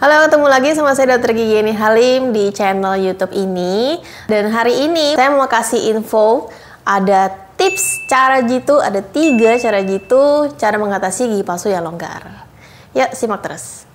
Halo, ketemu lagi sama saya Dr. Gigi Yeni Halim di channel YouTube ini. Dan hari ini saya mau kasih info, ada tips cara jitu, ada 3 cara jitu, cara mengatasi gigi palsu yang longgar. Yuk, simak terus.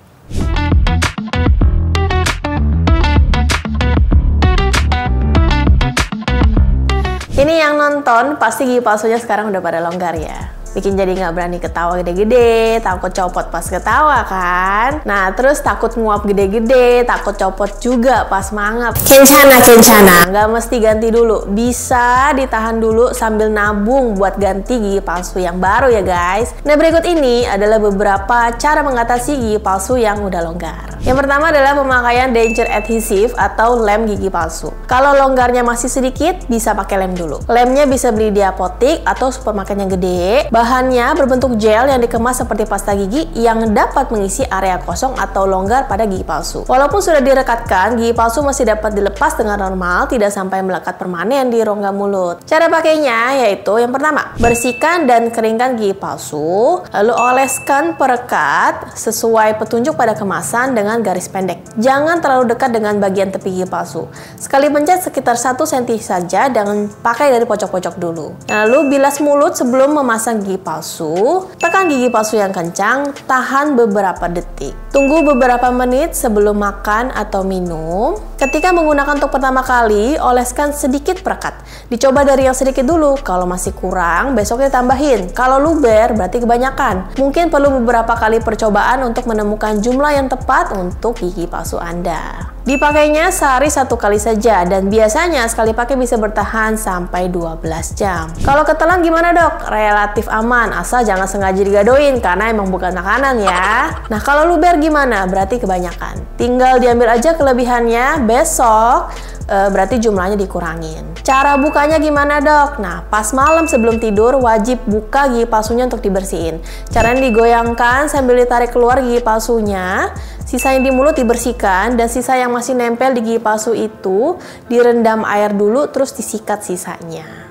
Ini yang nonton pasti gigi palsunya sekarang udah pada longgar ya. Bikin jadi nggak berani ketawa gede-gede, takut copot pas ketawa kan. Nah, terus takut nguap gede-gede, takut copot juga pas mangap. Kencana. Nggak mesti ganti dulu, bisa ditahan dulu sambil nabung buat ganti gigi palsu yang baru ya guys. Nah, berikut ini adalah beberapa cara mengatasi gigi palsu yang udah longgar. Yang pertama adalah pemakaian denture adhesive atau lem gigi palsu. Kalau longgarnya masih sedikit, bisa pakai lem dulu. Lemnya bisa beli di apotik atau supermarket yang gede. Bahannya berbentuk gel yang dikemas seperti pasta gigi yang dapat mengisi area kosong atau longgar pada gigi palsu. Walaupun sudah direkatkan, gigi palsu masih dapat dilepas dengan normal, tidak sampai melekat permanen di rongga mulut. Cara pakainya yaitu yang pertama, bersihkan dan keringkan gigi palsu, lalu oleskan perekat sesuai petunjuk pada kemasan dengan garis pendek. Jangan terlalu dekat dengan bagian tepi gigi palsu. Sekali pencet sekitar 1 cm saja, dan pakai dari pojok-pojok dulu. Lalu bilas mulut sebelum memasang gigi palsu, tekan gigi palsu yang kencang, tahan beberapa detik. Tunggu beberapa menit sebelum makan atau minum. Ketika menggunakan untuk pertama kali, oleskan sedikit perekat. Dicoba dari yang sedikit dulu, kalau masih kurang, besoknya tambahin. Kalau luber, berarti kebanyakan. Mungkin perlu beberapa kali percobaan untuk menemukan jumlah yang tepat untuk gigi palsu Anda. Dipakainya sehari 1 kali saja, dan biasanya sekali pakai bisa bertahan sampai 12 jam. Kalau ketelan gimana dok? Relatif aman, asal jangan sengaja digadoin karena emang bukan makanan ya. Nah, kalau luber gimana? Berarti kebanyakan. Tinggal diambil aja kelebihannya, besok berarti jumlahnya dikurangin. Cara bukanya gimana dok? Nah, pas malam sebelum tidur wajib buka gigi palsunya untuk dibersihin. Caranya digoyangkan sambil ditarik keluar gigi palsunya. Sisa yang di mulut dibersihkan, dan sisa yang masih nempel di gigi palsu itu direndam air dulu, terus disikat sisanya.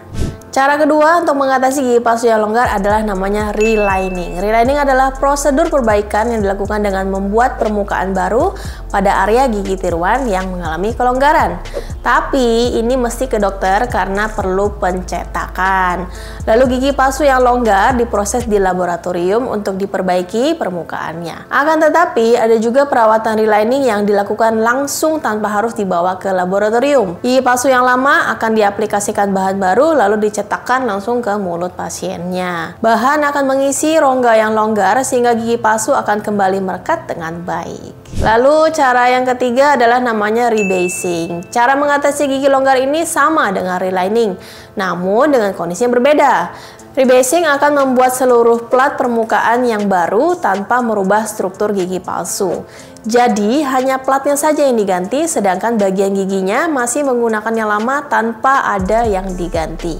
Cara kedua untuk mengatasi gigi palsu yang longgar adalah namanya relining. Relining adalah prosedur perbaikan yang dilakukan dengan membuat permukaan baru pada area gigi tiruan yang mengalami kelonggaran. Tapi ini mesti ke dokter karena perlu pencetakan. Lalu gigi palsu yang longgar diproses di laboratorium untuk diperbaiki permukaannya. Akan tetapi ada juga perawatan relining yang dilakukan langsung tanpa harus dibawa ke laboratorium. Gigi palsu yang lama akan diaplikasikan bahan baru lalu dicetakkan langsung ke mulut pasiennya. Bahan akan mengisi rongga yang longgar sehingga gigi palsu akan kembali merekat dengan baik. Lalu cara yang ketiga adalah namanya rebasing. Cara mengatasi gigi longgar ini sama dengan relining, namun dengan kondisi yang berbeda. Rebasing akan membuat seluruh plat permukaan yang baru tanpa merubah struktur gigi palsu. Jadi hanya platnya saja yang diganti, sedangkan bagian giginya masih menggunakan yang lama tanpa ada yang diganti.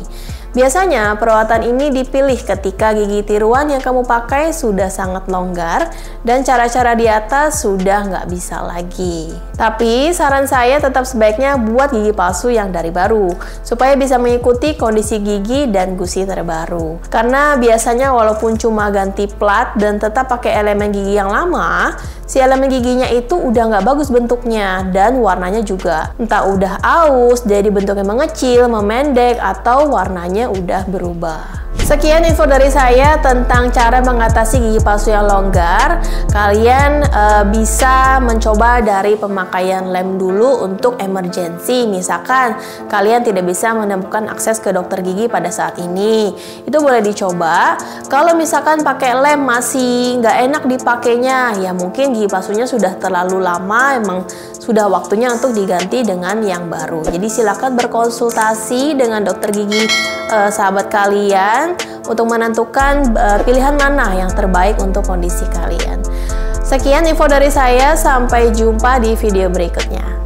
Biasanya perawatan ini dipilih ketika gigi tiruan yang kamu pakai sudah sangat longgar dan cara-cara di atas sudah nggak bisa lagi. Tapi saran saya tetap sebaiknya buat gigi palsu yang dari baru supaya bisa mengikuti kondisi gigi dan gusi terbaru. Karena biasanya walaupun cuma ganti plat dan tetap pakai elemen gigi yang lama, si elemen giginya itu udah nggak bagus bentuknya dan warnanya juga. Entah udah aus, jadi bentuknya mengecil, memendek, atau warnanya udah berubah. Sekian info dari saya tentang cara mengatasi gigi palsu yang longgar. Kalian bisa mencoba dari pemakaian lem dulu untuk emergency. Misalkan kalian tidak bisa menemukan akses ke dokter gigi pada saat ini, itu boleh dicoba. Kalau misalkan pakai lem masih nggak enak dipakainya, ya mungkin gigi palsunya sudah terlalu lama, emang sudah waktunya untuk diganti dengan yang baru. Jadi silakan berkonsultasi dengan dokter gigi sahabat kalian untuk menentukan pilihan mana yang terbaik untuk kondisi kalian. Sekian info dari saya, sampai jumpa di video berikutnya.